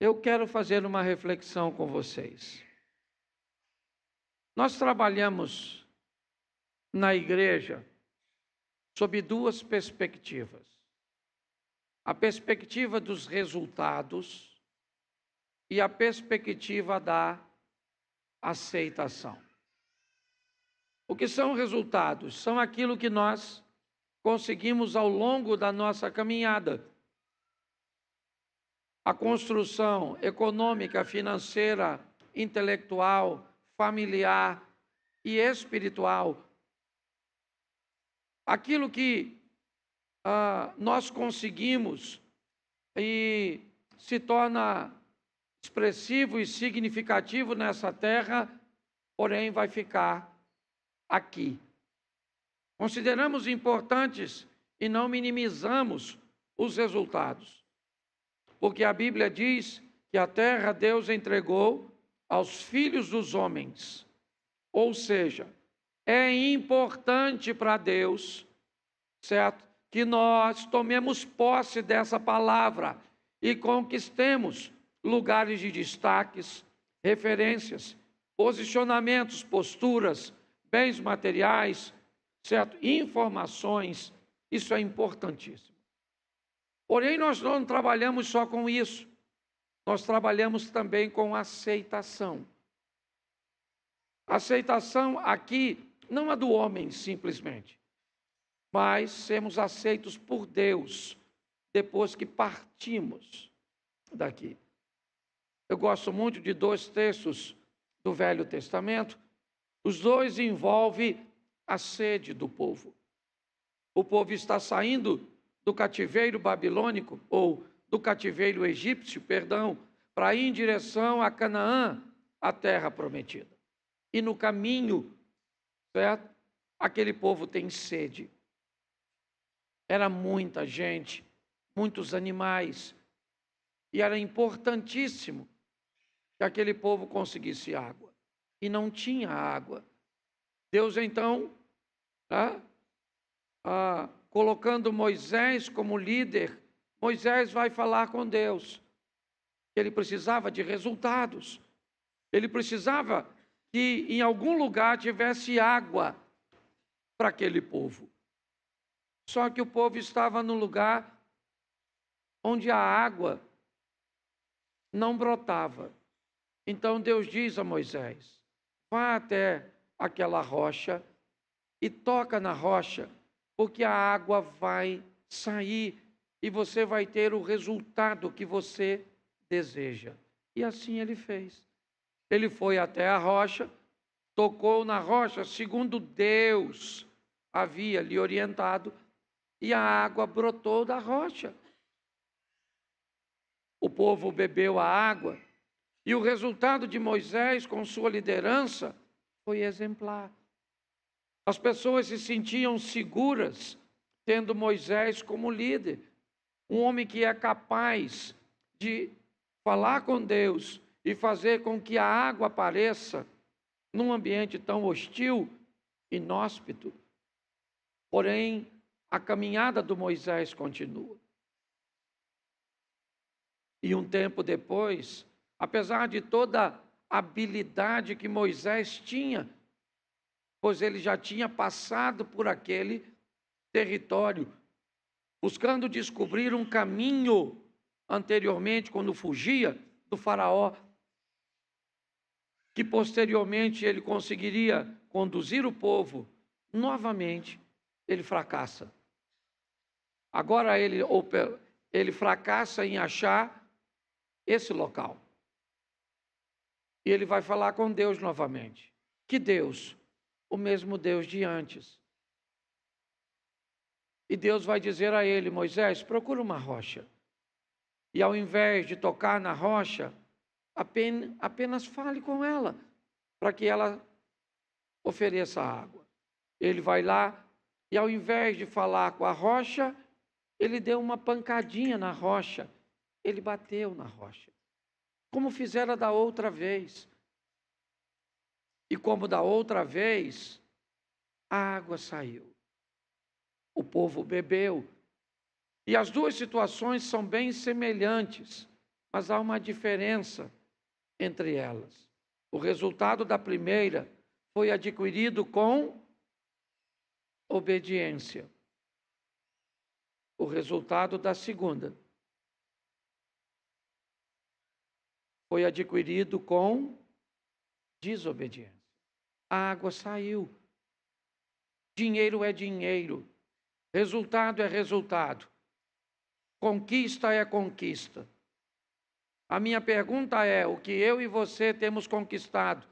eu quero fazer uma reflexão com vocês. Nós trabalhamos na igreja sob duas perspectivas. A perspectiva dos resultados e a perspectiva da aceitação. O que são resultados? São aquilo que nós conseguimos ao longo da nossa caminhada. A construção econômica, financeira, intelectual, familiar e espiritual. Aquilo que nós conseguimos e se torna expressivo e significativo nessa terra, porém vai ficar aqui. Consideramos importantes e não minimizamos os resultados, porque a Bíblia diz que a terra Deus entregou aos filhos dos homens, ou seja, é importante para Deus, certo? Que nós tomemos posse dessa palavra e conquistemos lugares de destaques, referências, posicionamentos, posturas, bens materiais, certo? Informações, isso é importantíssimo. Porém, nós não trabalhamos só com isso, nós trabalhamos também com aceitação. Aceitação aqui, não a do homem simplesmente, mas sermos aceitos por Deus depois que partimos daqui. Eu gosto muito de dois textos do Velho Testamento. Os dois envolvem a sede do povo. O povo está saindo do cativeiro babilônico, ou do cativeiro egípcio, para ir em direção a Canaã, a terra prometida. E no caminho, certo? Aquele povo tem sede. Era muita gente, muitos animais, e era importantíssimo que aquele povo conseguisse água. E não tinha água. Deus então, colocando Moisés como líder, Moisés vai falar com Deus. Ele precisava de resultados. Ele precisava que em algum lugar tivesse água para aquele povo. Só que o povo estava num lugar onde a água não brotava. Então Deus diz a Moisés: vá até aquela rocha e toca na rocha, porque a água vai sair e você vai ter o resultado que você deseja. E assim ele fez. Ele foi até a rocha, tocou na rocha, segundo Deus havia lhe orientado, e a água brotou da rocha. O povo bebeu a água, e o resultado de Moisés com sua liderança foi exemplar. As pessoas se sentiam seguras tendo Moisés como líder, um homem que é capaz de falar com Deus e fazer com que a água apareça num ambiente tão hostil, inóspito. Porém, a caminhada do Moisés continua. E um tempo depois, apesar de toda a habilidade que Moisés tinha, pois ele já tinha passado por aquele território, buscando descobrir um caminho anteriormente, quando fugia do faraó, que posteriormente ele conseguiria conduzir o povo, novamente ele fracassa. Agora ele fracassa em achar esse local. E ele vai falar com Deus novamente. Que Deus? O mesmo Deus de antes. E Deus vai dizer a ele: Moisés, procura uma rocha. E ao invés de tocar na rocha, apenas fale com ela, para que ela ofereça água. Ele vai lá e ao invés de falar com a rocha, ele deu uma pancadinha na rocha. Ele bateu na rocha, como fizera da outra vez. E como da outra vez, a água saiu. O povo bebeu. E as duas situações são bem semelhantes, mas há uma diferença entre elas. O resultado da primeira foi adquirido com obediência. O resultado da segunda foi adquirido com desobediência. A água saiu. Dinheiro é dinheiro. Resultado é resultado. Conquista é conquista. A minha pergunta é: o que eu e você temos conquistado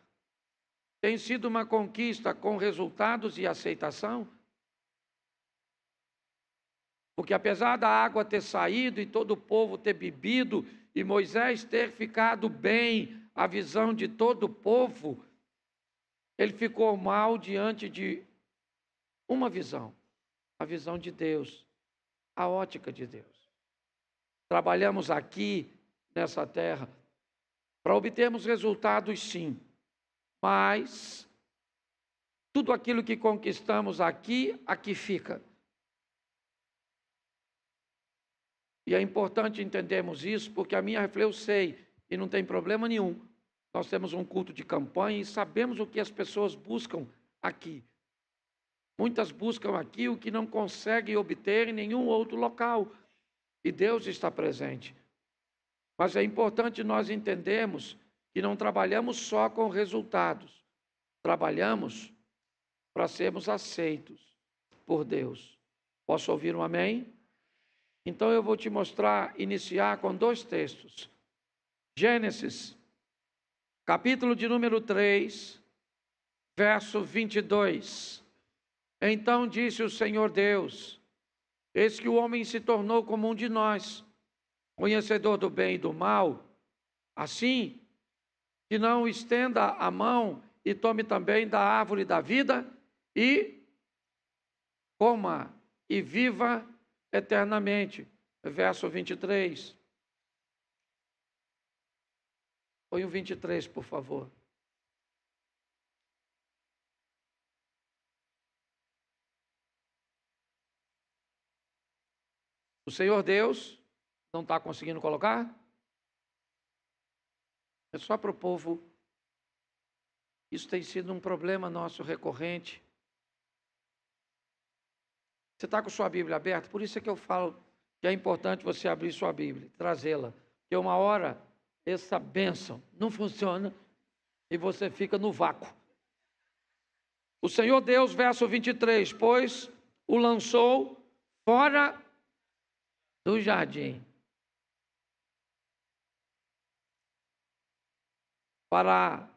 tem sido uma conquista com resultados e aceitação? Porque apesar da água ter saído e todo o povo ter bebido e Moisés ter ficado bem, a visão de todo o povo, ele ficou mal diante de uma visão, a visão de Deus, a ótica de Deus. Trabalhamos aqui nessa terra para obtermos resultados, sim, mas tudo aquilo que conquistamos aqui fica. E é importante entendermos isso, porque eu sei, e não tem problema nenhum. Nós temos um culto de campanha e sabemos o que as pessoas buscam aqui. Muitas buscam aqui o que não conseguem obter em nenhum outro local. E Deus está presente. Mas é importante nós entendermos que não trabalhamos só com resultados. Trabalhamos para sermos aceitos por Deus. Posso ouvir um amém? Então eu vou te mostrar, iniciar com 2 textos. Gênesis, capítulo de número 3, verso 22. Então disse o Senhor Deus: eis que o homem se tornou como um de nós, conhecedor do bem e do mal, assim que não estenda a mão e tome também da árvore da vida e coma e viva eternamente. Verso 23. Põe o 23, por favor. O Senhor Deus não está conseguindo colocar? É só para o povo. Isso tem sido um problema nosso recorrente. Você está com sua Bíblia aberta? Por isso é que eu falo que é importante você abrir sua Bíblia, trazê-la. Porque uma hora essa bênção não funciona e você fica no vácuo. O Senhor Deus, verso 23, pois o lançou fora do jardim para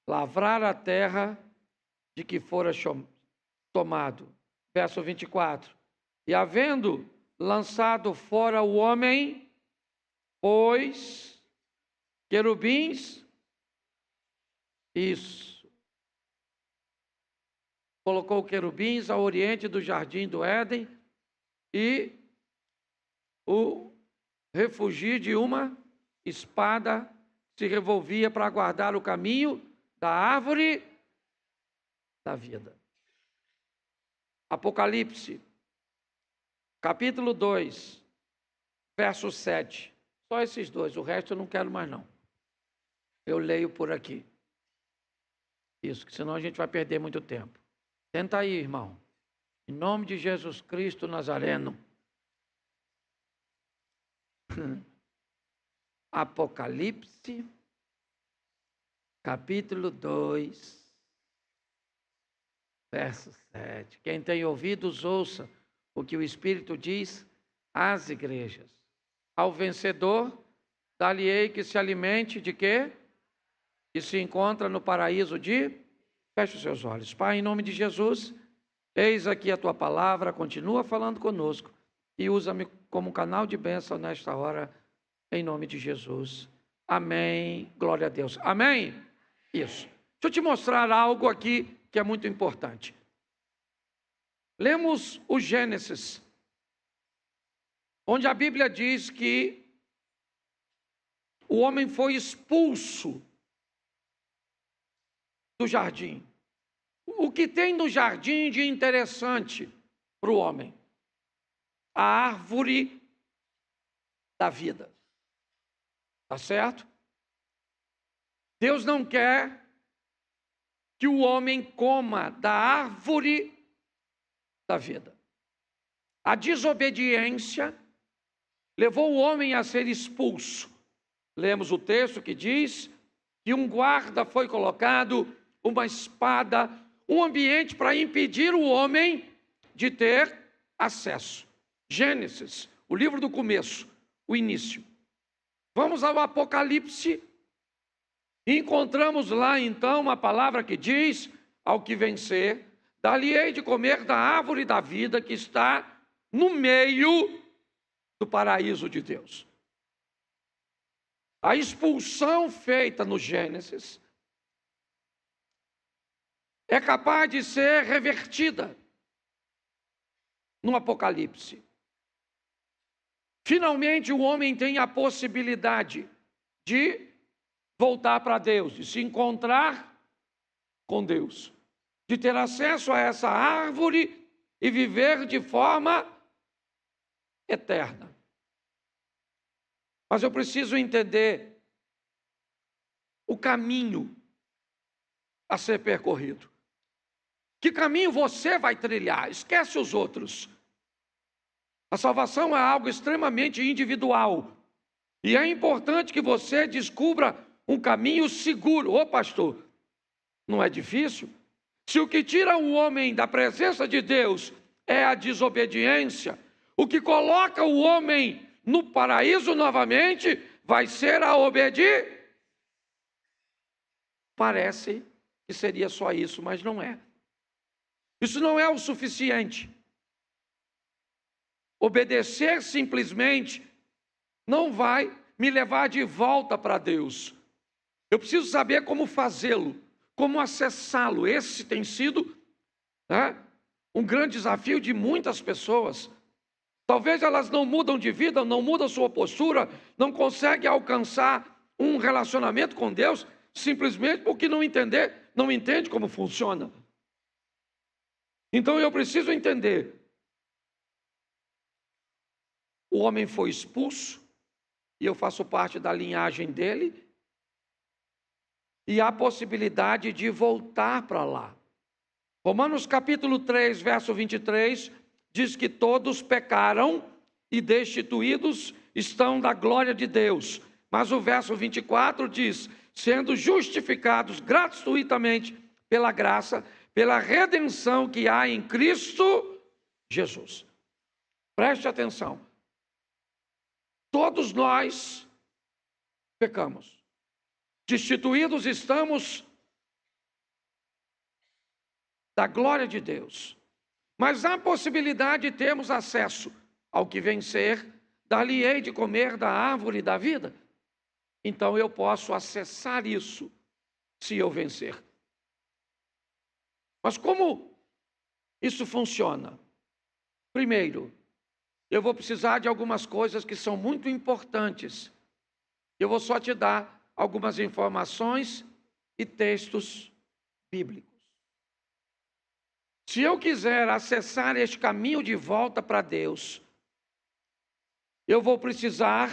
lavrar a terra de que fora tomado. Verso 24. E havendo lançado fora o homem, pôs querubins, isso. Colocou querubins ao oriente do jardim do Éden e o refugio de uma espada se revolvia para guardar o caminho da árvore da vida. Apocalipse, capítulo 2, verso 7. Só esses 2, o resto eu não quero mais não. Eu leio por aqui. Isso, que senão a gente vai perder muito tempo. Tenta aí, irmão. Em nome de Jesus Cristo Nazareno. Apocalipse, capítulo 2, verso 7. Quem tem ouvidos, ouça o que o Espírito diz às igrejas. Ao vencedor, dar-lhe-ei que se alimente de quê? Que se encontra no paraíso de... Feche os seus olhos. Pai, em nome de Jesus, eis aqui a tua palavra, continua falando conosco e usa-me como canal de bênção nesta hora, em nome de Jesus. Amém. Glória a Deus. Amém? Isso. Deixa eu te mostrar algo aqui que é muito importante. Lemos o Gênesis, onde a Bíblia diz que o homem foi expulso do jardim. O que tem no jardim de interessante para o homem? A árvore da vida. Tá certo? Deus não quer que o homem coma da árvore da vida. A desobediência levou o homem a ser expulso. Lemos o texto que diz que um guarda foi colocado, uma espada, um ambiente para impedir o homem de ter acesso. Gênesis, o livro do começo, o início. Vamos ao Apocalipse e encontramos lá então uma palavra que diz: ao que vencer, dar-lhe-ei de comer da árvore da vida que está no meio do paraíso de Deus. A expulsão feita no Gênesis é capaz de ser revertida no Apocalipse. Finalmente o homem tem a possibilidade de voltar para Deus, de se encontrar com Deus, de ter acesso a essa árvore e viver de forma eterna. Mas eu preciso entender o caminho a ser percorrido. Que caminho você vai trilhar? Esquece os outros. A salvação é algo extremamente individual. E é importante que você descubra um caminho seguro. Ô pastor, não é difícil? Se o que tira o homem da presença de Deus é a desobediência, o que coloca o homem no paraíso novamente vai ser a obediência. Parece que seria só isso, mas não é. Isso não é o suficiente. Obedecer simplesmente não vai me levar de volta para Deus. Eu preciso saber como fazê-lo, como acessá-lo. Esse tem sido um grande desafio de muitas pessoas. Talvez elas não mudam de vida, não mudam sua postura, não conseguem alcançar um relacionamento com Deus, simplesmente porque não entende como funciona. Então eu preciso entender. O homem foi expulso, e eu faço parte da linhagem dele, e há possibilidade de voltar para lá. Romanos capítulo 3, verso 23, diz que todos pecaram e destituídos estão da glória de Deus. Mas o verso 24 diz: sendo justificados gratuitamente pela graça, pela redenção que há em Cristo Jesus. Preste atenção. Todos nós pecamos. Destituídos estamos da glória de Deus. Mas há possibilidade de termos acesso ao que vencer, dar-lhe-ei de comer da árvore da vida. Então eu posso acessar isso se eu vencer. Mas como isso funciona? Primeiro, eu vou precisar de algumas coisas que são muito importantes. Eu vou só te dar algumas informações e textos bíblicos. Se eu quiser acessar este caminho de volta para Deus, eu vou precisar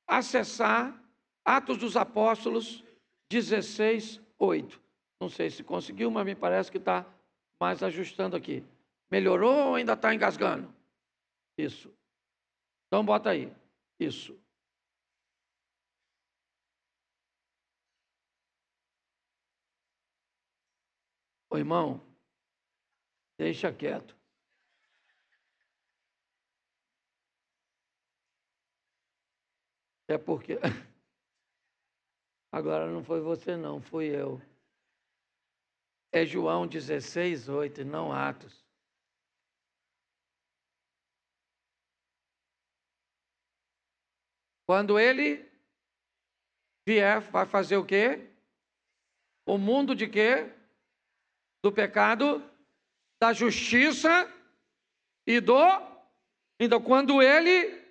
acessar Atos dos Apóstolos 16, 8. Não sei se conseguiu, mas me parece que está mais ajustando aqui. Melhorou ou ainda está engasgando? Isso. Então bota aí. Isso. Ô irmão, deixa quieto. É porque... Agora não foi você não, fui eu. É João 16, 8, não Atos. Quando ele vier, vai fazer o quê? O mundo de quê? Do pecado, da justiça e do... Então, quando ele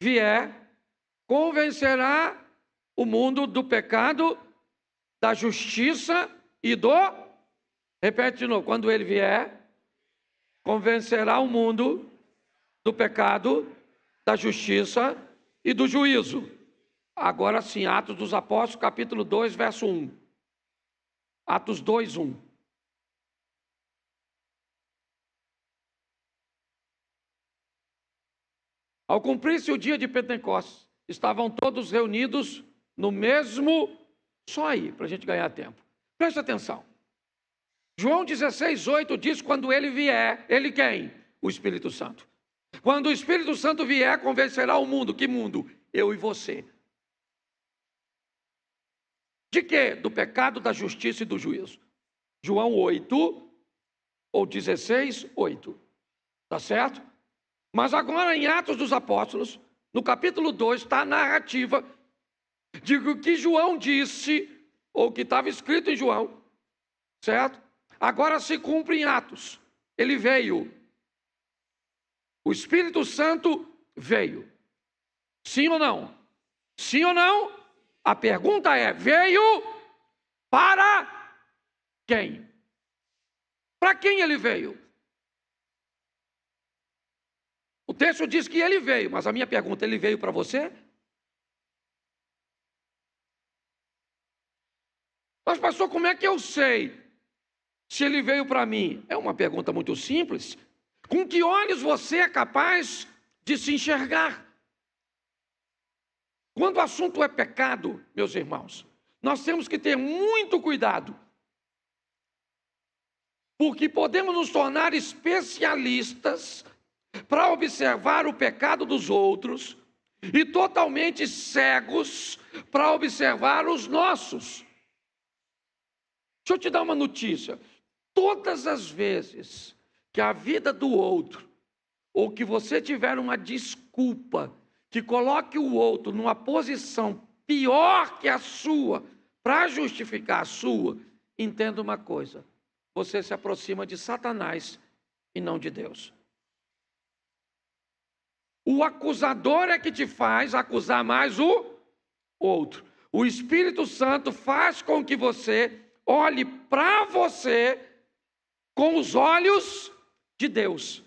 vier, convencerá o mundo do pecado, da justiça e do... Repete de novo. Quando ele vier, convencerá o mundo do pecado, da justiça e do juízo. Agora sim, Atos dos Apóstolos, capítulo 2, verso 1. Atos 2, 1. Ao cumprir-se o dia de Pentecostes, estavam todos reunidos no mesmo... Só aí, para a gente ganhar tempo. Preste atenção. João 16, 8 diz, quando ele vier, ele quem? O Espírito Santo. Quando o Espírito Santo vier, convencerá o mundo. Que mundo? Eu e você. De quê? Do pecado, da justiça e do juízo. João 8, ou 16, 8. Tá certo? Mas agora em Atos dos Apóstolos, no capítulo 2, está a narrativa de que João disse, ou que estava escrito em João, certo? Agora se cumpre em Atos. Ele veio. O Espírito Santo veio. Sim ou não? Sim ou não? A pergunta é, veio para quem? Para quem ele veio? O texto diz que ele veio, mas a minha pergunta, ele veio para você? Mas pastor, como é que eu sei se ele veio para mim? É uma pergunta muito simples. Com que olhos você é capaz de se enxergar? Quando o assunto é pecado, meus irmãos, nós temos que ter muito cuidado, porque podemos nos tornar especialistas para observar o pecado dos outros e totalmente cegos para observar os nossos. Deixa eu te dar uma notícia. Todas as vezes que a vida do outro, ou que você tiver uma desculpa que coloque o outro numa posição pior que a sua, para justificar a sua, entenda uma coisa: você se aproxima de Satanás e não de Deus. O acusador é que te faz acusar mais o outro. O Espírito Santo faz com que você olhe para você com os olhos de Deus.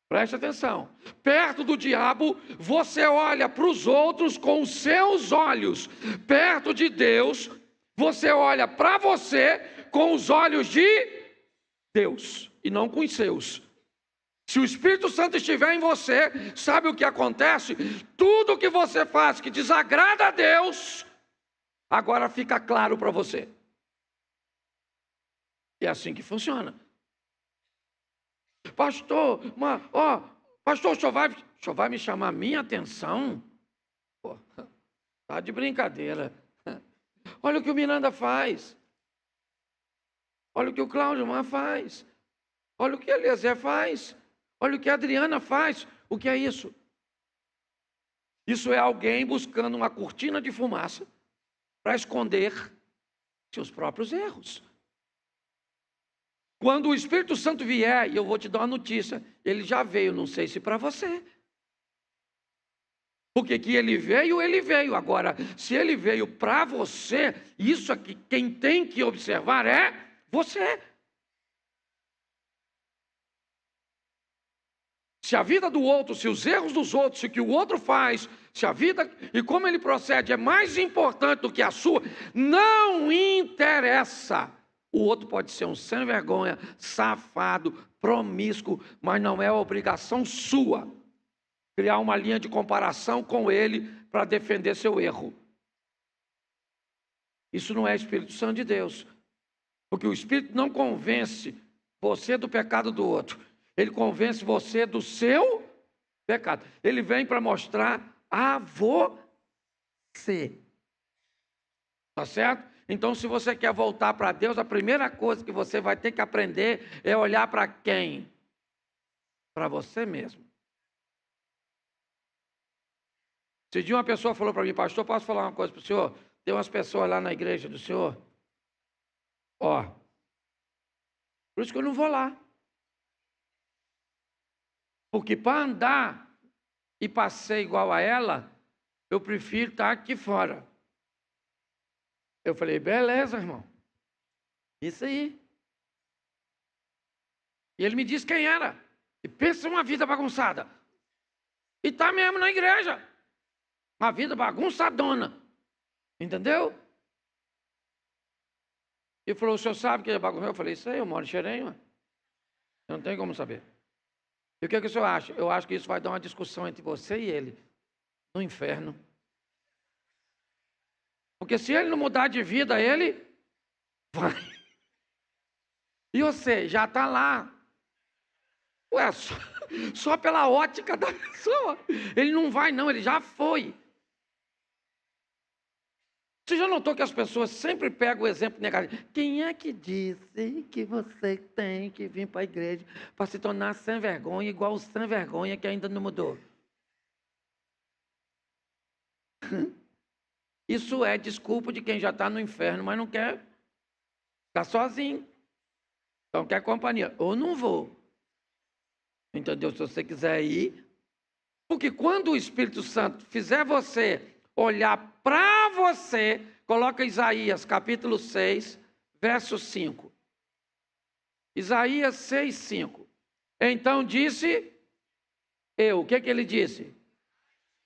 Preste atenção. Perto do diabo, você olha para os outros com os seus olhos. Perto de Deus, você olha para você com os olhos de Deus e não com os seus. Se o Espírito Santo estiver em você, sabe o que acontece? Tudo que você faz que desagrada a Deus, agora fica claro para você. É assim que funciona. Pastor, pastor, o senhor vai me chamar minha atenção? Pô, tá de brincadeira. Olha o que o Miranda faz. Olha o que o Cláudio faz. Olha o que a Eliezer faz. Olha o que a Adriana faz. O que é isso? Isso é alguém buscando uma cortina de fumaça para esconder seus próprios erros. Quando o Espírito Santo vier, e eu vou te dar uma notícia, ele já veio, não sei se para você. Porque que ele veio, ele veio. Agora, se ele veio para você, isso aqui, quem tem que observar é você. Se a vida do outro, se os erros dos outros, se o que o outro faz, se a vida e como ele procede é mais importante do que a sua, não interessa. O outro pode ser um sem vergonha, safado, promíscuo, mas não é obrigação sua criar uma linha de comparação com ele para defender seu erro. Isso não é Espírito Santo de Deus, porque o Espírito não convence você do pecado do outro. Ele convence você do seu pecado. Ele vem para mostrar a você. Tá certo? Então, se você quer voltar para Deus, a primeira coisa que você vai ter que aprender é olhar para quem? Para você mesmo. Esse dia uma pessoa falou para mim, pastor, posso falar uma coisa para o senhor? Tem umas pessoas lá na igreja do senhor. Por isso que eu não vou lá. Porque para andar e para ser igual a ela, eu prefiro estar aqui fora. Eu falei, beleza, irmão. Isso aí. E ele me disse quem era. E pensa uma vida bagunçada. E está mesmo na igreja. Uma vida bagunçadona. Entendeu? E falou, o senhor sabe que é bagunça? Eu falei, isso aí, eu moro em Xerém, mano. Não tem como saber. E o que o senhor acha? Eu acho que isso vai dar uma discussão entre você e ele. No inferno. Porque se ele não mudar de vida, ele vai. E você já está lá. Ué, só pela ótica da pessoa. Ele não vai não, ele já foi. Você já notou que as pessoas sempre pegam o exemplo negativo? Quem é que disse que você tem que vir para a igreja para se tornar sem vergonha, igual o sem vergonha que ainda não mudou? Isso é desculpa de quem já está no inferno, mas não quer ficar sozinho. Então quer companhia. Ou não vou. Entendeu? Se você quiser ir. Porque quando o Espírito Santo fizer você olhar para você, coloca Isaías capítulo 6, verso 5. Isaías 6, 5. Então disse eu. O que ele disse?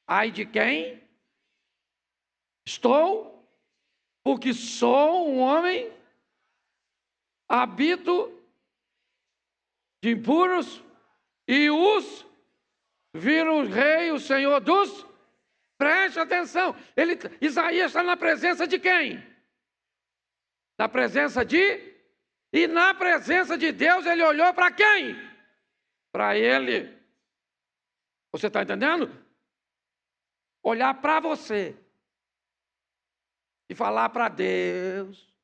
Ai de quem? Estou, porque sou um homem, habito de impuros, e os viram o rei, o Senhor dos... Preste atenção, Isaías está na presença de quem? Na presença de... E na presença de Deus ele olhou para quem? Para ele. Você está entendendo? Olhar para você. E falar para Deus.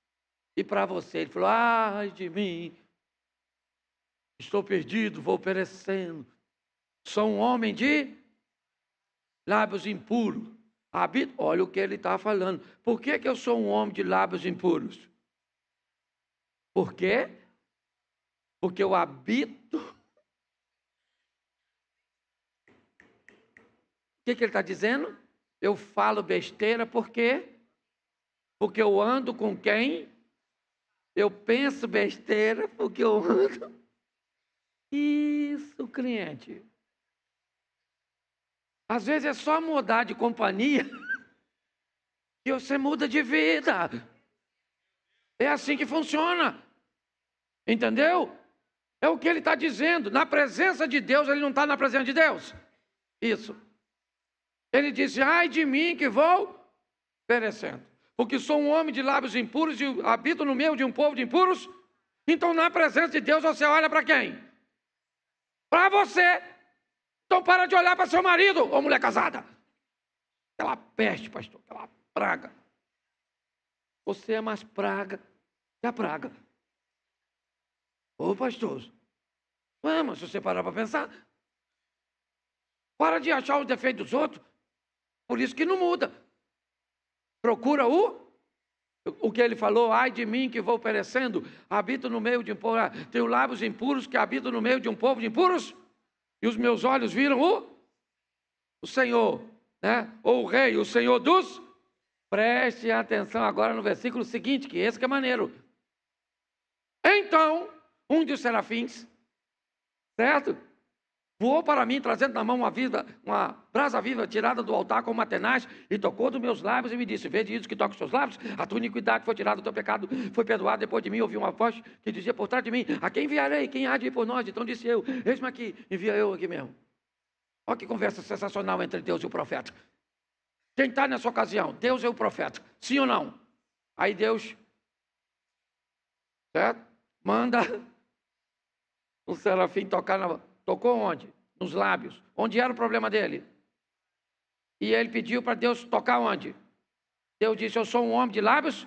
E para você. Ele falou, ai de mim. Estou perdido, vou perecendo. Sou um homem de lábios impuros. Olha o que ele está falando. Por que eu sou um homem de lábios impuros? Por quê? Porque eu habito. O que ele está dizendo? Eu falo besteira por quê? Porque eu ando com quem? Eu penso besteira porque eu ando. Isso, cliente. Às vezes é só mudar de companhia que você muda de vida. É assim que funciona. Entendeu? É o que ele está dizendo. Na presença de Deus, ele não está na presença de Deus. Isso. Ele disse, ai de mim que vou perecendo. Porque sou um homem de lábios impuros e habito no meio de um povo de impuros. Então, na presença de Deus, você olha para quem? Para você. Então para de olhar para seu marido ou mulher casada. Aquela peste, pastor, aquela praga. Você é mais praga que a praga. Ô pastor, mas se você parar para pensar, para de achar os defeitos dos outros. Por isso que não muda. Procura o que ele falou, ai de mim que vou perecendo, habito no meio de um povo, tenho lábios impuros que habito no meio de um povo de impuros. E os meus olhos viram o Senhor, né? Ou o rei, o Senhor dos... Preste atenção agora no versículo seguinte, que esse que é maneiro. Então, um dos serafins, certo? Voou para mim, trazendo na mão uma brasa viva tirada do altar com uma tenaz, e tocou dos meus lábios e me disse, vede isso que toca os seus lábios, a tua iniquidade foi tirada, o teu pecado foi perdoado. Depois de mim ouvi uma voz que dizia por trás de mim, a quem enviarei? Quem há de ir por nós? Então disse eu, eis-me aqui, envia eu aqui mesmo. Olha que conversa sensacional entre Deus e o profeta. Quem está nessa ocasião? Deus e o profeta, sim ou não? Aí Deus, certo? Manda o serafim tocar Tocou onde? Nos lábios. Onde era o problema dele? E ele pediu para Deus tocar onde? Deus disse, eu sou um homem de lábios?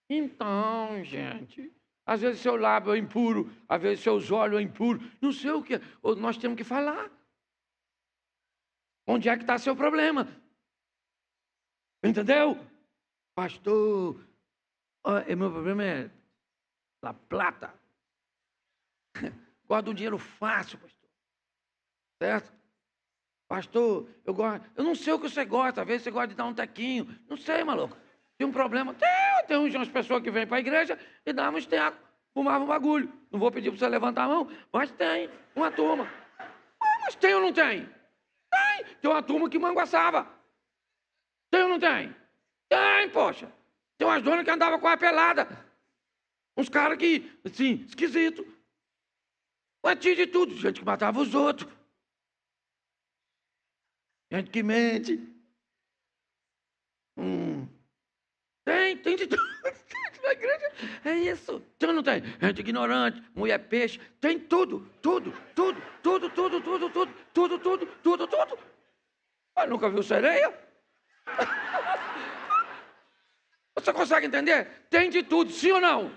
Então, gente, às vezes seu lábio é impuro, às vezes seus olhos é impuro, não sei o que, nós temos que falar. Onde é que está seu problema? Entendeu? Pastor, meu problema é La Plata. Gosto de um dinheiro fácil, pastor. Certo? Pastor, eu não sei o que você gosta, às vezes você gosta de dar um tequinho, não sei, maluco. Tem um problema, tem umas pessoas que vêm para a igreja e davam uns tecos, fumavam um bagulho. Não vou pedir para você levantar a mão, mas tem uma turma. Mas tem ou não tem? Tem. Tem uma turma que manguaçava. Tem ou não tem? Tem, poxa. Tem umas donas que andavam com a pelada. Uns caras que, assim, esquisito. Mas tinha de tudo. Gente que matava os outros. Gente que mente. Tem de tudo. Na igreja é isso. Tem ou não tem? Gente ignorante, mulher peixe. Tem tudo. Mas nunca viu sereia? Você consegue entender? Tem de tudo, sim ou não?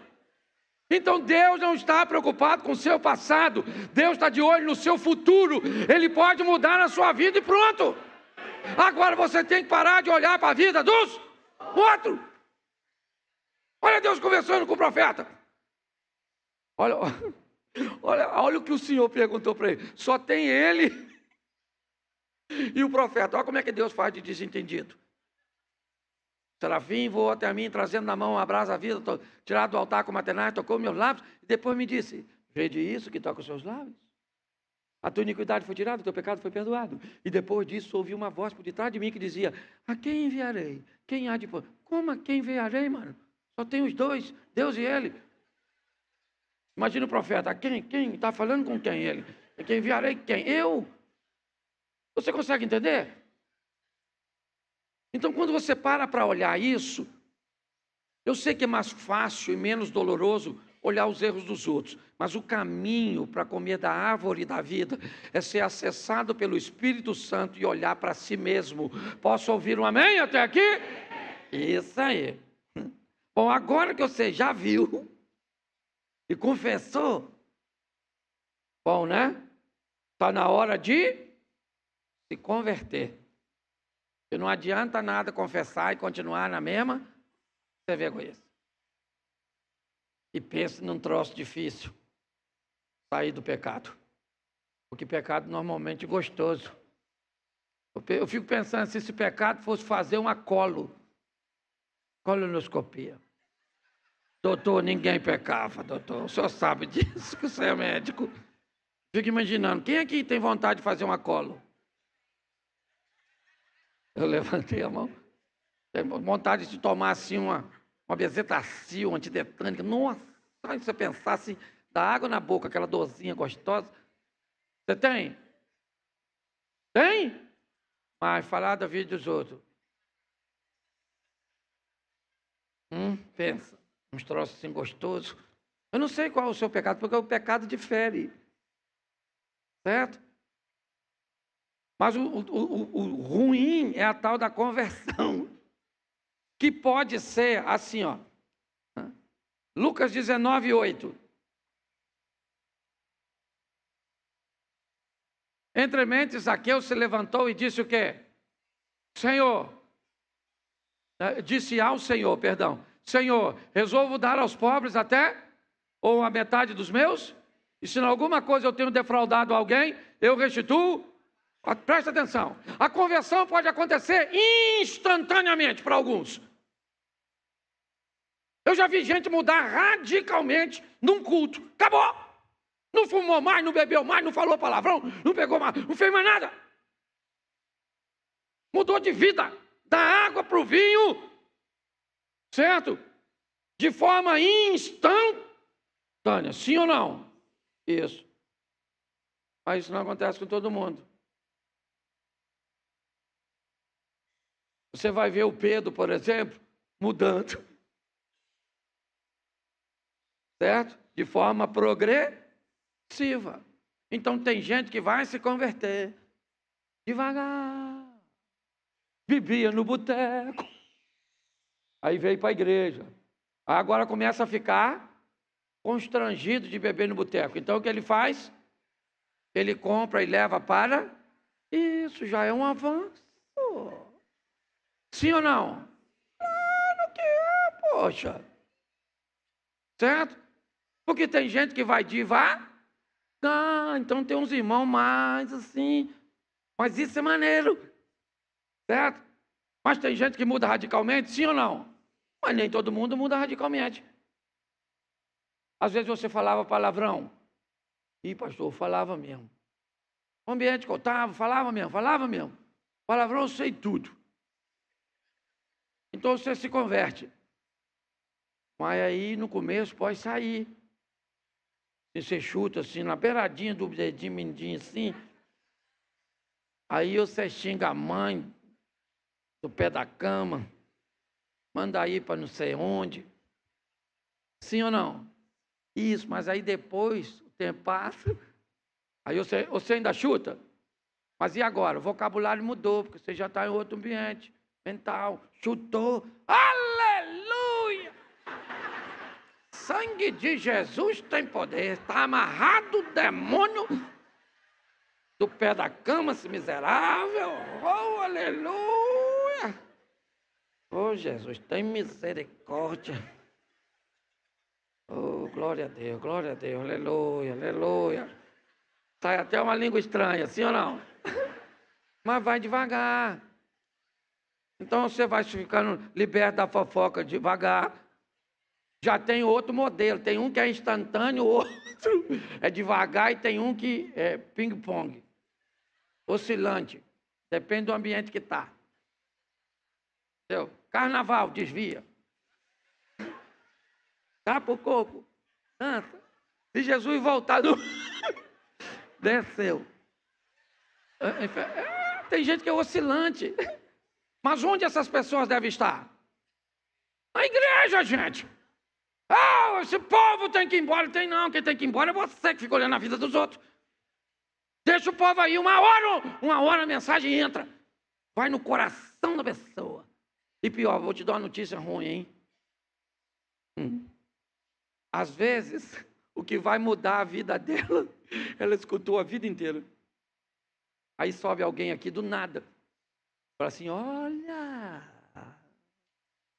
Então Deus não está preocupado com o seu passado. Deus está de olho no seu futuro. Ele pode mudar a sua vida e pronto. Agora você tem que parar de olhar para a vida dos outros. Olha Deus conversando com o profeta. Olha o que o Senhor perguntou para ele. Só tem ele e o profeta. Olha como é que Deus faz de desentendido. Serafim voou até mim, trazendo na mão uma brasa viva, tirado do altar com matenaz, tocou meus lábios, e depois me disse, vede isso que toca os seus lábios? A tua iniquidade foi tirada, o teu pecado foi perdoado. E depois disso ouvi uma voz por detrás de mim que dizia, a quem enviarei? Quem há de... Como a quem enviarei, mano? Só tem os dois, Deus e ele. Imagina o profeta, quem? Está falando com quem ele? Quem enviarei? Quem? Eu? Você consegue entender? Então, quando você para olhar isso, eu sei que é mais fácil e menos doloroso olhar os erros dos outros, mas o caminho para comer da árvore da vida é ser acessado pelo Espírito Santo e olhar para si mesmo. Posso ouvir um amém até aqui? Isso aí. Bom, agora que você já viu e confessou, bom, né? Está na hora de se converter. E não adianta nada confessar e continuar na mesma, você vê egoísta. E pense num troço difícil, sair do pecado. Porque pecado normalmente é gostoso. Eu fico pensando, se esse pecado fosse fazer uma colonoscopia. Doutor, ninguém pecava, doutor. O senhor sabe disso, que o senhor é médico. Fico imaginando, quem aqui tem vontade de fazer uma colo? Eu levantei a mão. Tenho vontade de tomar assim uma bezetacil, uma antitetânica. Nossa, se você pensar assim, dá água na boca, aquela dorzinha gostosa. Você tem? Tem? Mas falar da vida dos outros. Pensa, uns troços assim gostosos. Eu não sei qual é o seu pecado, porque o pecado difere. Certo? Mas o ruim é a tal da conversão, que pode ser assim, ó. Lucas 19, 8. Entremente, Zaqueu se levantou e disse o quê? Senhor, disse ao Senhor, perdão. Senhor, resolvo dar aos pobres até, ou a metade dos meus, e se em alguma coisa eu tenho defraudado alguém, eu restituo. Presta atenção, a conversão pode acontecer instantaneamente para alguns. Eu já vi gente mudar radicalmente num culto. Acabou! Não fumou mais, não bebeu mais, não falou palavrão, não pegou mais, não fez mais nada. Mudou de vida, da água para o vinho, certo? De forma instantânea, sim ou não? Isso. Mas isso não acontece com todo mundo. Você vai ver o Pedro, por exemplo, mudando. Certo? De forma progressiva. Então tem gente que vai se converter devagar. Bebia no boteco. Aí veio para a igreja. Agora começa a ficar constrangido de beber no boteco. Então o que ele faz? Ele compra e leva para... Isso já é um avanço. Sim ou não? Claro que é, poxa. Certo? Porque tem gente que vai devagar. Então tem uns irmãos mais assim. Mas isso é maneiro. Certo? Mas tem gente que muda radicalmente, sim ou não? Mas nem todo mundo muda radicalmente. Às vezes você falava palavrão. Ih, pastor, eu falava mesmo. O ambiente que eu estava, falava mesmo. Palavrão, eu sei tudo. Então você se converte. Mas aí no começo pode sair. E você chuta assim, na beiradinha do dedinho, mindinho assim. Aí você xinga a mãe do pé da cama. Manda ir para não sei onde. Sim ou não? Isso, mas aí depois o tempo passa. Aí você ainda chuta. Mas e agora? O vocabulário mudou, porque você já está em outro ambiente mental. Chutou. Aleluia! Sangue de Jesus tem poder. Está amarrado o demônio do pé da cama, esse miserável. Oh, aleluia! Oh, Jesus, tem misericórdia. Oh, glória a Deus, aleluia, aleluia. Sai até uma língua estranha, sim ou não? Mas vai devagar. Então você vai ficando liberto da fofoca devagar. Já tem outro modelo. Tem um que é instantâneo, o outro é devagar e tem um que é ping-pong. Oscilante. Depende do ambiente que está. Entendeu? Carnaval, desvia. Tapa o coco. Dança. Se Jesus voltar, desceu. Tem gente que é oscilante. Mas onde essas pessoas devem estar? Na igreja, gente. Ah, esse povo tem que ir embora. Tem não, quem tem que ir embora é você que fica olhando a vida dos outros. Deixa o povo aí, uma hora a mensagem entra. Vai no coração da pessoa. E pior, vou te dar uma notícia ruim, hein? Às vezes, o que vai mudar a vida dela, ela escutou a vida inteira. Aí sobe alguém aqui do nada. Fala assim, olha,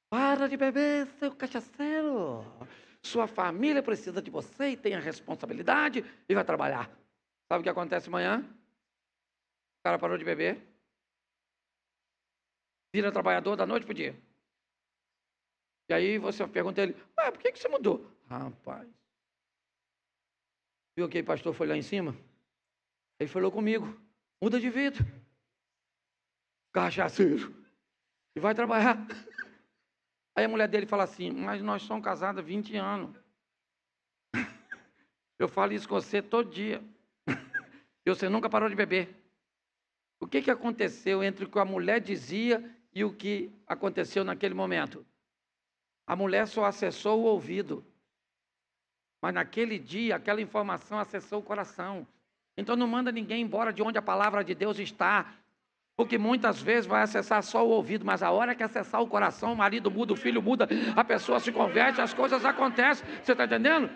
para de beber, seu cachaceiro. Sua família precisa de você e tem a responsabilidade e vai trabalhar. Sabe o que acontece amanhã? O cara parou de beber. Vira trabalhador da noite para o dia. E aí você pergunta a ele, por que você mudou? Rapaz, viu que o pastor foi lá em cima? Ele falou comigo, muda de vida. Cachaceiro. E vai trabalhar. Aí a mulher dele fala assim, mas nós somos casados há 20 anos. Eu falo isso com você todo dia. E você nunca parou de beber. O que aconteceu entre o que a mulher dizia e o que aconteceu naquele momento? A mulher só acessou o ouvido. Mas naquele dia, aquela informação acessou o coração. Então não manda ninguém embora de onde a palavra de Deus está. Porque muitas vezes vai acessar só o ouvido, mas a hora que acessar o coração, o marido muda, o filho muda, a pessoa se converte, as coisas acontecem. Você está entendendo?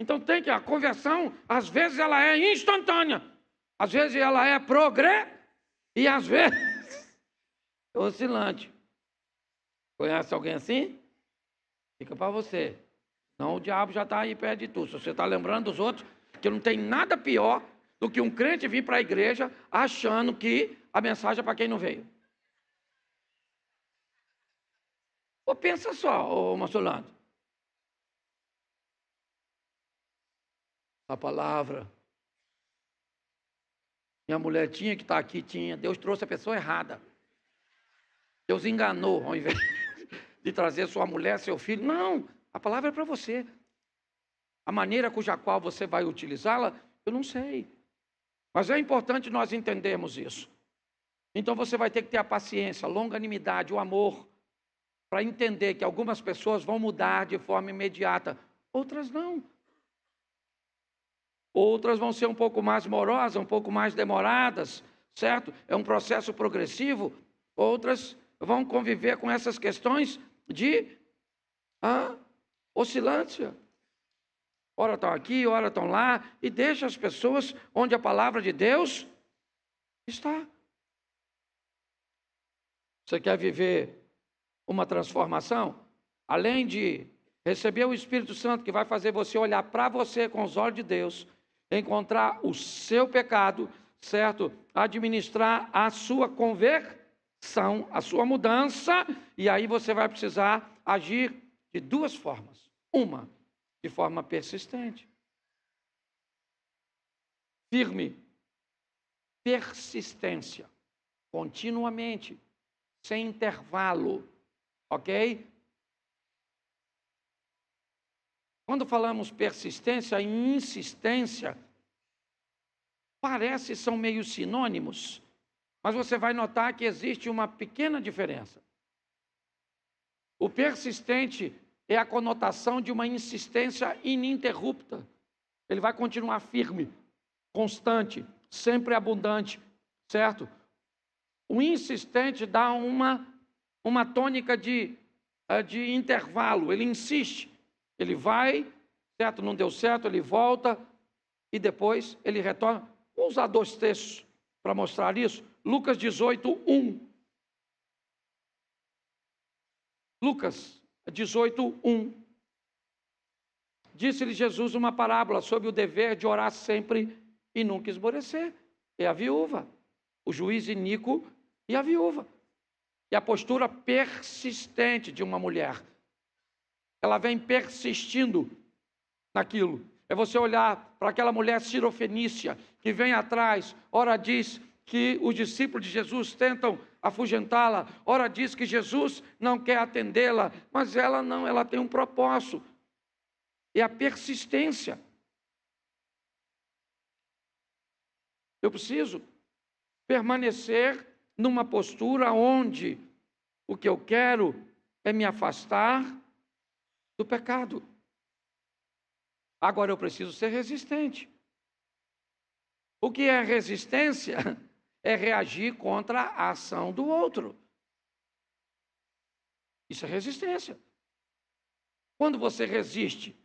Então tem que, a conversão, às vezes ela é instantânea, às vezes ela é e às vezes é oscilante. Conhece alguém assim? Fica para você. Não, o diabo já está aí perto de tu. Se você está lembrando dos outros, que não tem nada pior do que um crente vir para a igreja achando que a mensagem é para quem não veio. Ou pensa só, ô Marcelando. A palavra. Minha mulher tinha que estar aqui, tinha. Deus trouxe a pessoa errada. Deus enganou, ao invés de trazer sua mulher, seu filho. Não, a palavra é para você. A maneira cuja qual você vai utilizá-la, eu não sei. Mas é importante nós entendermos isso. Então você vai ter que ter a paciência, a longanimidade, o amor, para entender que algumas pessoas vão mudar de forma imediata, outras não. Outras vão ser um pouco mais morosas, um pouco mais demoradas, certo? É um processo progressivo. Outras vão conviver com essas questões de oscilância. Ora estão aqui, ora estão lá, e deixa as pessoas onde a palavra de Deus está. Você quer viver uma transformação? Além de receber o Espírito Santo, que vai fazer você olhar para você com os olhos de Deus, encontrar o seu pecado, certo? Administrar a sua conversão, a sua mudança, e aí você vai precisar agir de duas formas. Uma, de forma persistente, firme persistência, continuamente, sem intervalo, ok? Quando falamos persistência e insistência, parece são meio sinônimos, mas você vai notar que existe uma pequena diferença. O persistente é a conotação de uma insistência ininterrupta. Ele vai continuar firme, constante, sempre abundante, certo? O insistente dá uma tônica de intervalo, ele insiste, ele vai, certo? Não deu certo, ele volta e depois ele retorna. Vou usar 2 textos para mostrar isso. Lucas 18:1. Lucas 18:1. Disse-lhe Jesus uma parábola sobre o dever de orar sempre e nunca esmorecer. É a viúva, o juiz iníquo e a viúva. E a postura persistente de uma mulher. Ela vem persistindo naquilo. É você olhar para aquela mulher cirofenícia que vem atrás, ora diz que os discípulos de Jesus tentam afugentá-la, ora diz que Jesus não quer atendê-la, mas ela não, ela tem um propósito. É a persistência. Eu preciso permanecer numa postura onde o que eu quero é me afastar do pecado. Agora eu preciso ser resistente. O que é resistência? É reagir contra a ação do outro. Isso é resistência. Quando você resiste,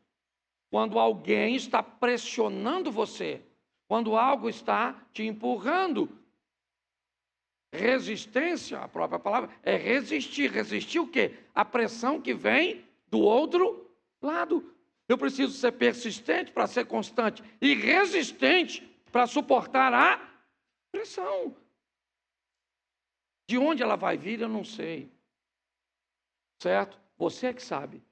quando alguém está pressionando você, quando algo está te empurrando. Resistência, a própria palavra, é resistir. Resistir o quê? A pressão que vem do outro lado. Eu preciso ser persistente para ser constante e resistente para suportar a pressão. De onde ela vai vir, eu não sei. Certo? Você é que sabe.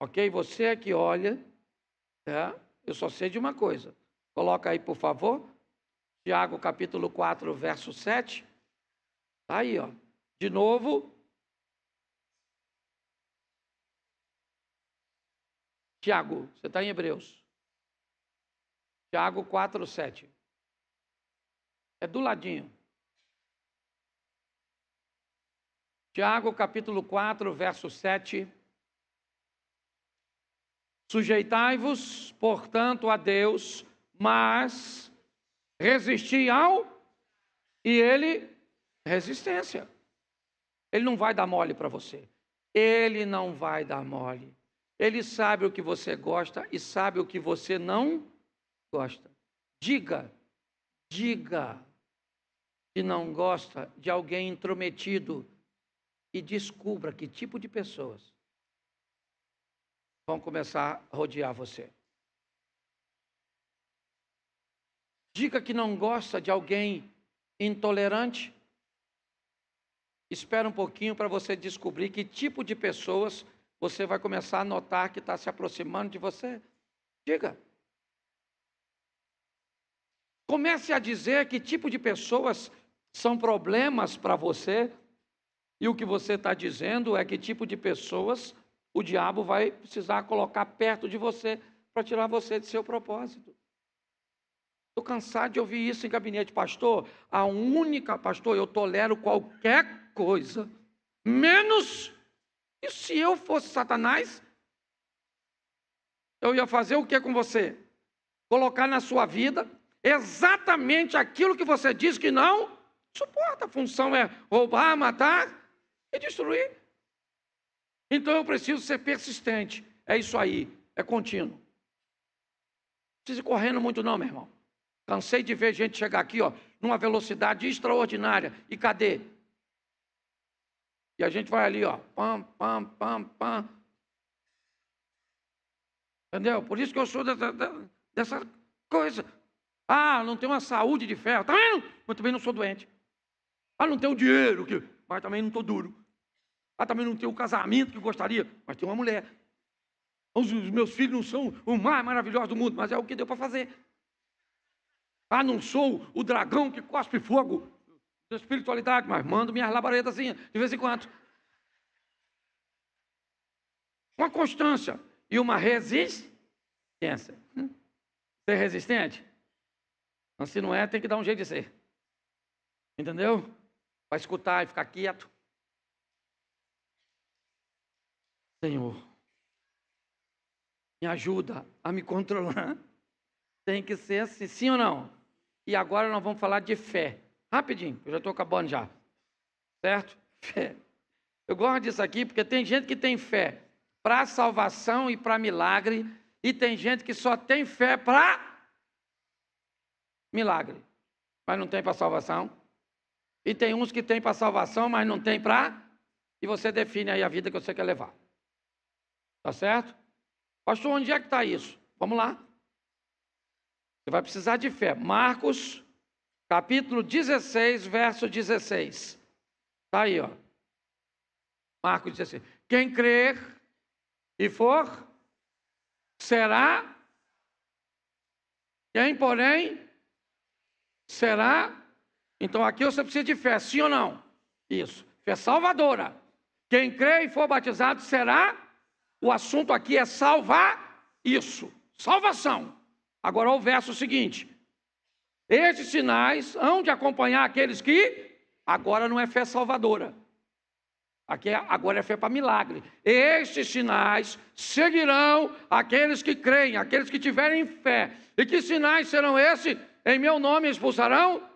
Ok? Você é que olha. Eu só sei de uma coisa. Coloca aí, por favor. Tiago, capítulo 4, verso 7. Está aí, ó. De novo. Tiago, você está em Hebreus. Tiago 4, 7. É do ladinho. Tiago, capítulo 4, verso 7. Sujeitai-vos, portanto, a Deus, mas resisti ao... E ele, resistência. Ele não vai dar mole para você. Ele não vai dar mole. Ele sabe o que você gosta e sabe o que você não gosta. Diga que não gosta de alguém intrometido e descubra que tipo de pessoas vão começar a rodear você. Diga que não gosta de alguém intolerante. Espera um pouquinho para você descobrir que tipo de pessoas você vai começar a notar que está se aproximando de você. Diga. Comece a dizer que tipo de pessoas são problemas para você. E o que você está dizendo é que tipo de pessoas o diabo vai precisar colocar perto de você para tirar você de seu propósito. Estou cansado de ouvir isso em gabinete. Pastor, pastor, eu tolero qualquer coisa, menos... E se eu fosse Satanás, eu ia fazer o que com você? Colocar na sua vida exatamente aquilo que você diz que não suporta. A função é roubar, matar e destruir. Então eu preciso ser persistente. É isso aí, é contínuo. Não precisa ir correndo muito não, meu irmão. Cansei de ver gente chegar aqui, ó, numa velocidade extraordinária. E cadê? E a gente vai ali, ó, pam, pam, pam, pam. Entendeu? Por isso que eu sou dessa coisa. Ah, não tenho uma saúde de ferro. Tá vendo? Mas também não sou doente. Ah, não tenho dinheiro, mas também não estou duro. Ah, também não tenho o casamento que gostaria, mas tenho uma mulher. Os meus filhos não são o mais maravilhoso do mundo, mas é o que deu para fazer. Ah, não sou o dragão que cospe fogo da espiritualidade, mas mando minhas labaretazinhas de vez em quando. Uma constância e uma resistência. Ser resistente? Mas se não é, tem que dar um jeito de ser. Entendeu? Para escutar e ficar quieto. Senhor, me ajuda a me controlar. Tem que ser assim, sim ou não? E agora nós vamos falar de fé. Rapidinho, eu já estou acabando já. Certo? Fé. Eu gosto disso aqui porque tem gente que tem fé para salvação e para milagre, e tem gente que só tem fé para milagre, mas não tem para salvação. E tem uns que tem para salvação, mas não tem para... E você define aí a vida que você quer levar. Tá certo? Pastor, onde é que está isso? Vamos lá. Você vai precisar de fé. Marcos, capítulo 16, verso 16. Está aí, ó. Marcos 16. Quem crer e for, será. Quem, porém, será. Então aqui você precisa de fé, sim ou não? Isso. Fé salvadora. Quem crer e for batizado será. O assunto aqui é salvar isso. Salvação. Agora o verso seguinte. Estes sinais hão de acompanhar aqueles que... Agora não é fé salvadora. Agora é fé para milagre. Estes sinais seguirão aqueles que creem, aqueles que tiverem fé. E que sinais serão esses? Em meu nome expulsarão,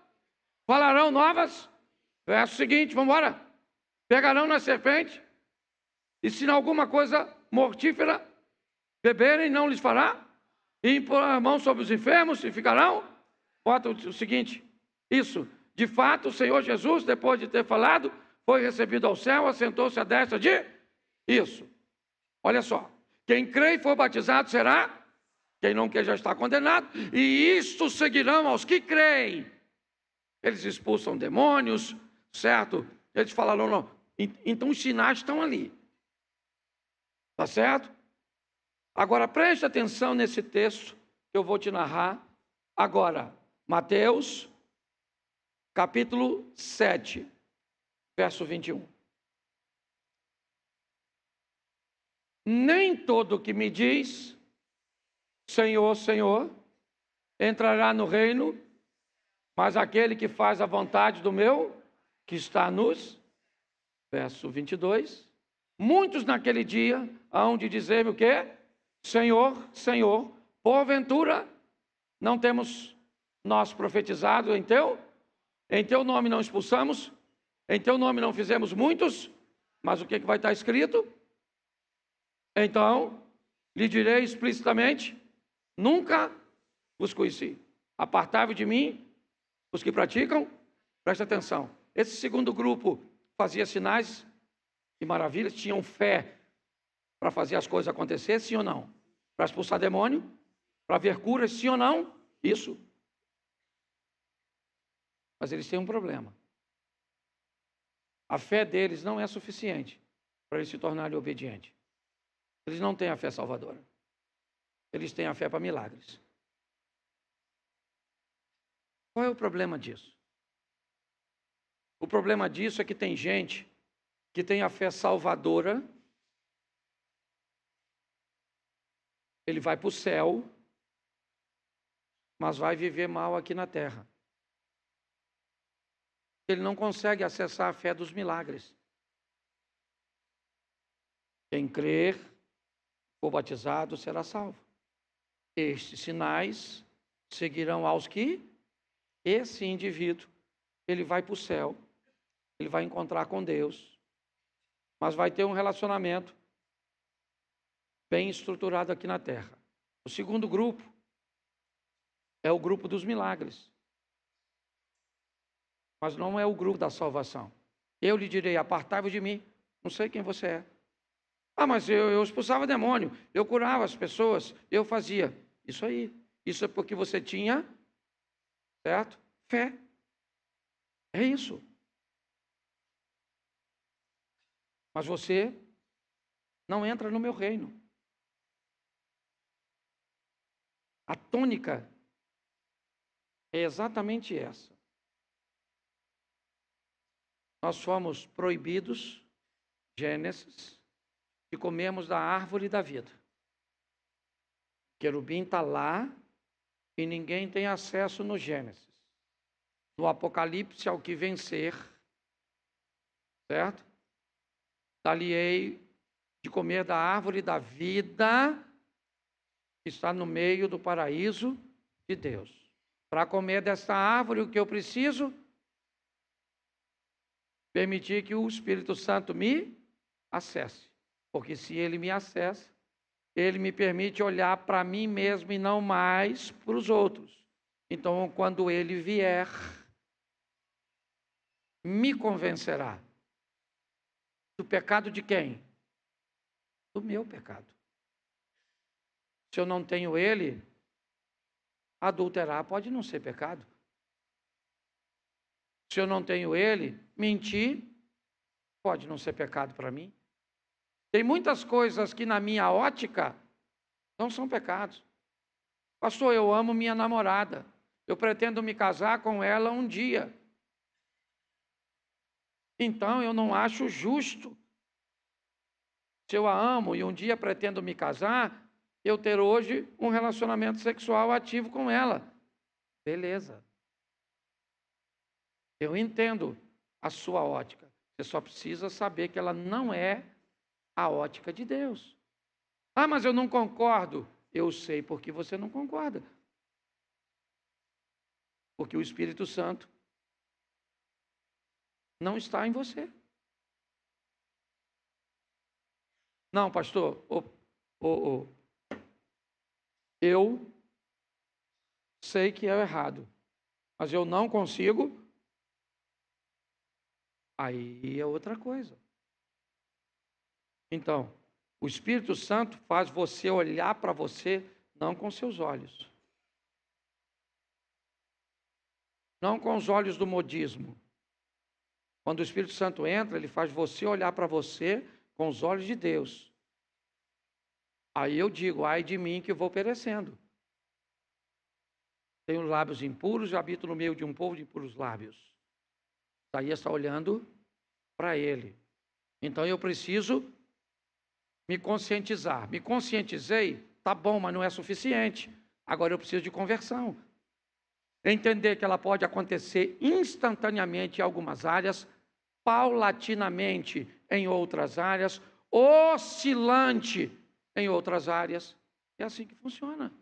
falarão novas. Verso seguinte, vamos embora. Pegarão na serpente, e se alguma coisa mortífera beberem, não lhes fará. E impor a mão sobre os enfermos e ficarão. Bota o seguinte, isso. De fato, o Senhor Jesus, depois de ter falado, foi recebido ao céu, assentou-se à destra de... Isso. Olha só. Quem crê e for batizado será... Quem não quer já está condenado. E isto seguirão aos que creem. Eles expulsam demônios, certo? Eles falaram, não. Então os sinais estão ali. Tá certo? Agora preste atenção nesse texto que eu vou te narrar agora. Mateus, capítulo 7. Verso 21. Nem todo que me diz, Senhor, Senhor, entrará no reino, mas aquele que faz a vontade do meu, que está nos... Verso 22. Muitos naquele dia hão de dizer-me o quê? Senhor, Senhor, porventura não temos nós profetizado em teu nome não expulsamos, em teu nome não fizemos muitos, mas o que vai estar escrito? Então, lhe direi explicitamente, nunca vos conheci. Apartai-vos de mim, os que praticam, preste atenção. Esse segundo grupo fazia sinais e maravilhas, tinham fé para fazer as coisas acontecer, sim ou não? Para expulsar demônio, para ver curas, sim ou não? Isso. Mas eles têm um problema. A fé deles não é suficiente para eles se tornarem obedientes. Eles não têm a fé salvadora. Eles têm a fé para milagres. Qual é o problema disso? O problema disso é que tem gente que tem a fé salvadora, ele vai para o céu, mas vai viver mal aqui na terra. Ele não consegue acessar a fé dos milagres. Quem crer, for batizado, será salvo. Estes sinais seguirão aos que esse indivíduo, ele vai para o céu, ele vai encontrar com Deus, mas vai ter um relacionamento bem estruturado aqui na terra. O segundo grupo é o grupo dos milagres. Mas não é o grupo da salvação. Eu lhe direi, apartai-vos de mim, não sei quem você é. Ah, mas eu expulsava demônio, eu curava as pessoas, eu fazia. Isso aí. Isso é porque você tinha, certo? Fé. É isso. Mas você não entra no meu reino. A tônica é exatamente essa. Nós fomos proibidos, Gênesis, de comermos da árvore da vida. O querubim está lá e ninguém tem acesso no Gênesis. No Apocalipse, ao que vencer, certo? Dar-lhe-ei de comer da árvore da vida que está no meio do paraíso de Deus. Para comer desta árvore, o que eu preciso? Permitir que o Espírito Santo me acesse. Porque se ele me acessa, ele me permite olhar para mim mesmo e não mais para os outros. Então, quando ele vier, me convencerá. Do pecado de quem? Do meu pecado. Se eu não tenho ele, adulterar pode não ser pecado. Se eu não tenho ele, mentir pode não ser pecado para mim. Tem muitas coisas que na minha ótica não são pecados. Pastor, eu amo minha namorada. Eu pretendo me casar com ela um dia. Então eu não acho justo, se eu a amo e um dia pretendo me casar, eu ter hoje um relacionamento sexual ativo com ela. Beleza. Eu entendo a sua ótica. Você só precisa saber que ela não é a ótica de Deus. Ah, mas eu não concordo. Eu sei porque você não concorda. Porque o Espírito Santo não está em você. Não, pastor, eu sei que é errado, mas eu não consigo. Aí é outra coisa. Então, o Espírito Santo faz você olhar para você não com seus olhos. Não com os olhos do modismo. Quando o Espírito Santo entra, ele faz você olhar para você com os olhos de Deus. Aí eu digo, ai de mim que vou perecendo. Tenho lábios impuros e habito no meio de um povo de impuros lábios. Isaías está olhando para ele. Então eu preciso me conscientizar. Me conscientizei, tá bom, mas não é suficiente. Agora eu preciso de conversão. Entender que ela pode acontecer instantaneamente em algumas áreas, paulatinamente em outras áreas, oscilante em outras áreas. É assim que funciona.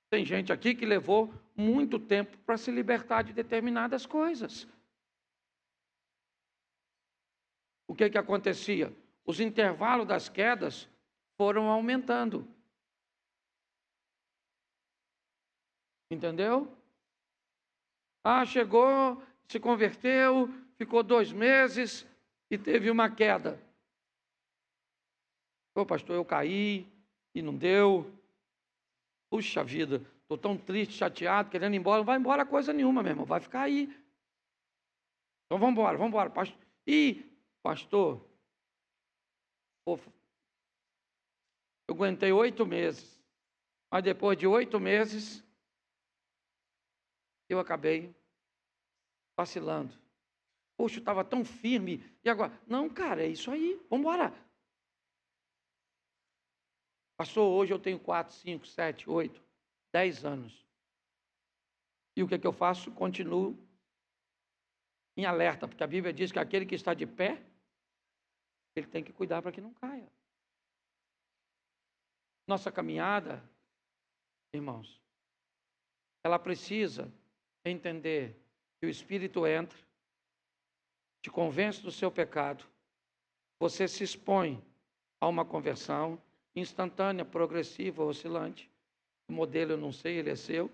Tem gente aqui que levou muito tempo para se libertar de determinadas coisas. O que acontecia? Os intervalos das quedas foram aumentando. Entendeu? Ah, chegou, se converteu, ficou 2 meses e teve uma queda. Ô pastor, eu caí e não deu. Puxa vida, estou tão triste, chateado, querendo ir embora. Não vai embora coisa nenhuma, meu irmão, vai ficar aí. Então vamos embora. Pastor. E, pastor, eu aguentei 8 meses. Mas depois de 8 meses, eu acabei vacilando. Poxa, eu estava tão firme. E agora? Não, cara, é isso aí. Vamos embora. Pastor, hoje eu tenho 4, 5, 7, 8, 10 anos. E o que eu faço? Continuo em alerta, porque a Bíblia diz que aquele que está de pé, ele tem que cuidar para que não caia. Nossa caminhada, irmãos, ela precisa entender que o Espírito entra, te convence do seu pecado, você se expõe a uma conversão instantânea, progressiva, oscilante. O modelo eu não sei, ele é seu.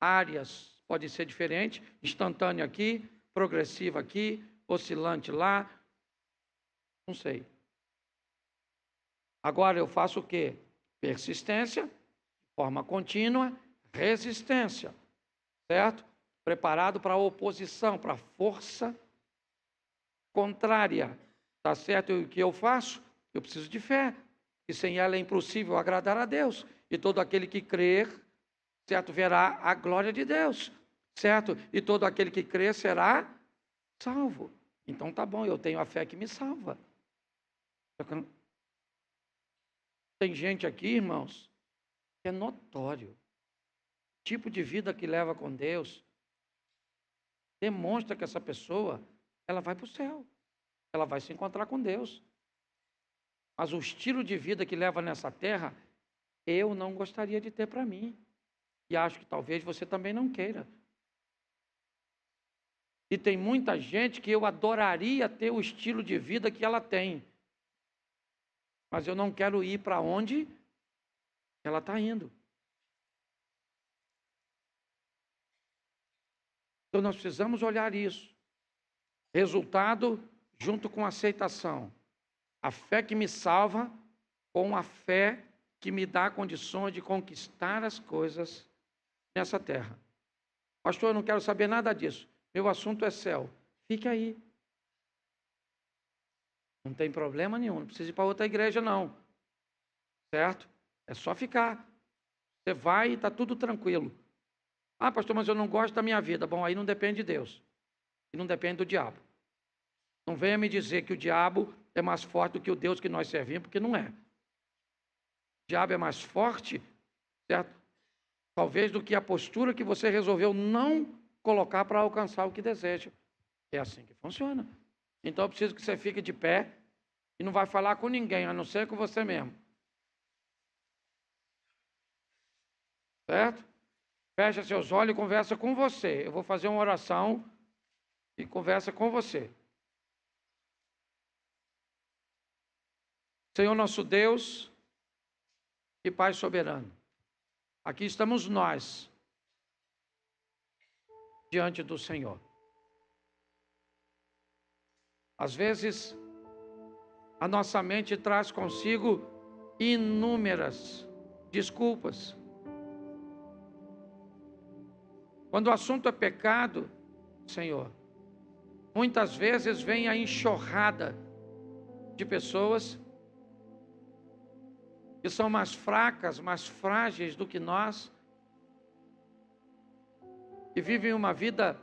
Áreas pode ser diferente, instantânea aqui, progressiva aqui, oscilante lá, não sei. Agora eu faço o quê? Persistência, forma contínua, resistência, certo? Preparado para a oposição, para a força contrária, tá certo? E o que eu faço? Eu preciso de fé, e sem ela é impossível agradar a Deus. E todo aquele que crer certo? Verá a glória de Deus, certo? E todo aquele que crê será salvo. Então tá bom, eu tenho a fé que me salva. Tem gente aqui, irmãos, que é notório. O tipo de vida que leva com Deus demonstra que essa pessoa, ela vai para o céu. Ela vai se encontrar com Deus. Mas o estilo de vida que leva nessa terra, eu não gostaria de ter para mim. E acho que talvez você também não queira. E tem muita gente que eu adoraria ter o estilo de vida que ela tem. Mas eu não quero ir para onde ela está indo. Então nós precisamos olhar isso. Resultado junto com aceitação. A fé que me salva com a fé que me dá condições de conquistar as coisas nessa terra. Pastor, eu não quero saber nada disso. Meu assunto é céu. Fique aí. Não tem problema nenhum. Não precisa ir para outra igreja, não. Certo? É só ficar. Você vai e está tudo tranquilo. Ah, pastor, mas eu não gosto da minha vida. Bom, aí não depende de Deus. E não depende do diabo. Não venha me dizer que o diabo é mais forte do que o Deus que nós servimos, porque não é. O diabo é mais forte, certo? Talvez do que a postura que você resolveu não colocar para alcançar o que deseja. É assim que funciona. Então eu preciso que você fique de pé e não vai falar com ninguém, a não ser com você mesmo. Certo? Fecha seus olhos e conversa com você. Eu vou fazer uma oração e conversa com você. Senhor nosso Deus e Pai soberano, aqui estamos nós, diante do Senhor. Às vezes, a nossa mente traz consigo inúmeras desculpas. Quando o assunto é pecado, Senhor, muitas vezes vem a enxurrada de pessoas que são mais fracas, mais frágeis do que nós, que vivem uma vida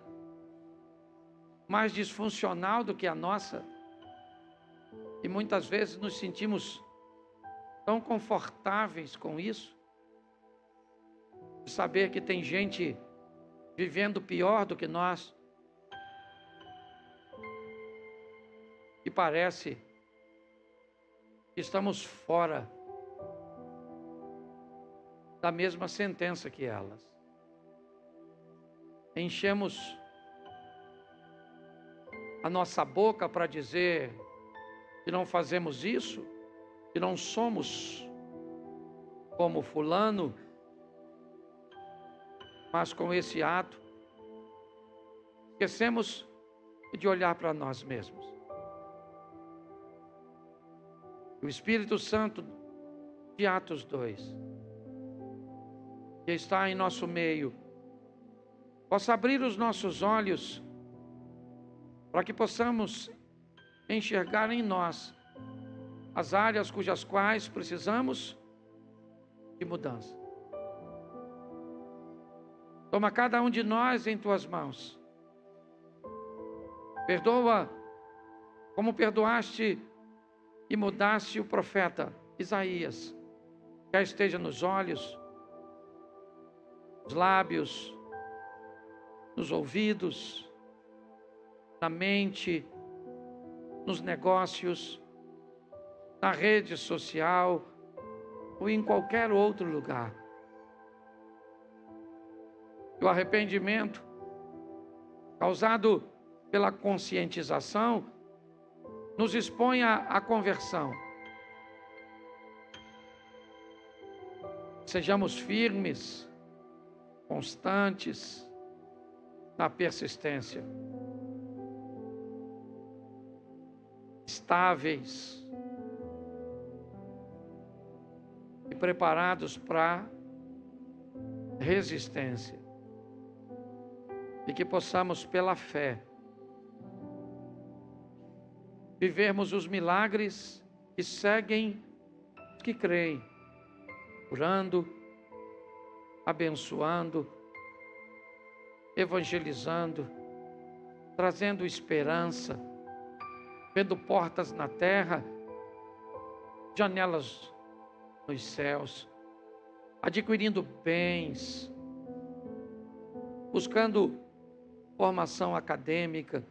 mais disfuncional do que a nossa, e muitas vezes nos sentimos tão confortáveis com isso, de saber que tem gente vivendo pior do que nós, e parece que estamos fora da mesma sentença que elas. Enchemos a nossa boca para dizer que não fazemos isso, que não somos como fulano, mas com esse ato, esquecemos de olhar para nós mesmos. O Espírito Santo de Atos 2, que está em nosso meio, possa abrir os nossos olhos para que possamos enxergar em nós as áreas cujas quais precisamos de mudança. Toma cada um de nós em tuas mãos. Perdoa como perdoaste e mudaste o profeta Isaías. Quer esteja nos olhos, nos lábios, nos ouvidos, na mente, nos negócios, na rede social ou em qualquer outro lugar. E o arrependimento causado pela conscientização nos expõe à conversão. Sejamos firmes, constantes na persistência, estáveis e preparados para resistência, e que possamos pela fé vivermos os milagres que seguem os que creem, curando, abençoando, evangelizando, trazendo esperança, vendo portas na terra, janelas nos céus, adquirindo bens, buscando formação acadêmica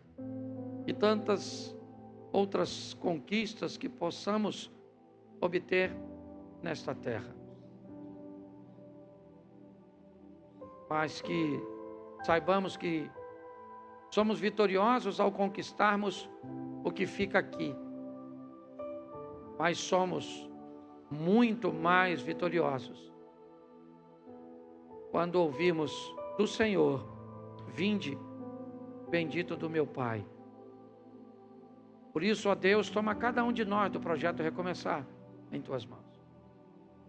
e tantas outras conquistas que possamos obter nesta terra. Mas que saibamos que somos vitoriosos ao conquistarmos o que fica aqui. Mas somos muito mais vitoriosos quando ouvimos do Senhor: vinde, bendito do meu Pai. Por isso, ó Deus, toma cada um de nós do projeto Recomeçar em tuas mãos.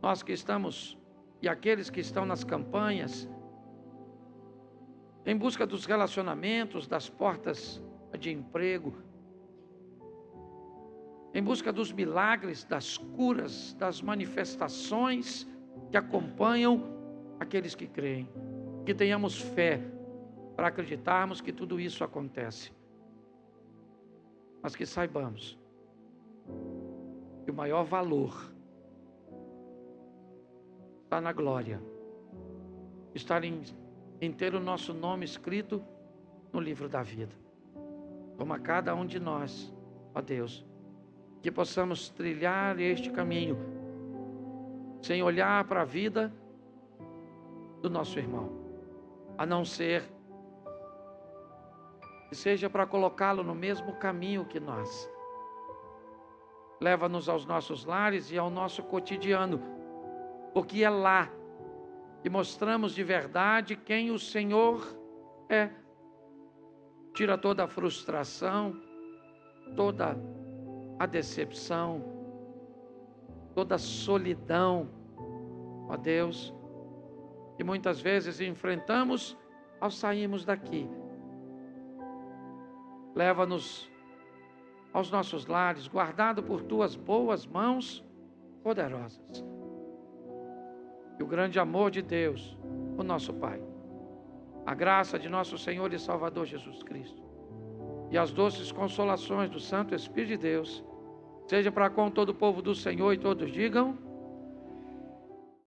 Nós que estamos, e aqueles que estão nas campanhas, em busca dos relacionamentos, das portas de emprego, em busca dos milagres, das curas, das manifestações que acompanham aqueles que creem. Que tenhamos fé para acreditarmos que tudo isso acontece. Mas que saibamos que o maior valor está na glória, estar em ter o nosso nome escrito no livro da vida. Toma cada um de nós, ó Deus, que possamos trilhar este caminho, sem olhar para a vida do nosso irmão, a não ser que seja para colocá-lo no mesmo caminho que nós. Leva-nos aos nossos lares e ao nosso cotidiano, porque é lá que mostramos de verdade quem o Senhor é. Tira toda a frustração, toda a decepção, toda a solidão, ó Deus, que muitas vezes enfrentamos ao sairmos daqui. Leva-nos aos nossos lares, guardado por tuas boas mãos poderosas. E o grande amor de Deus, o nosso Pai, a graça de nosso Senhor e Salvador Jesus Cristo, e as doces consolações do Santo Espírito de Deus, seja para com todo o povo do Senhor, e todos digam: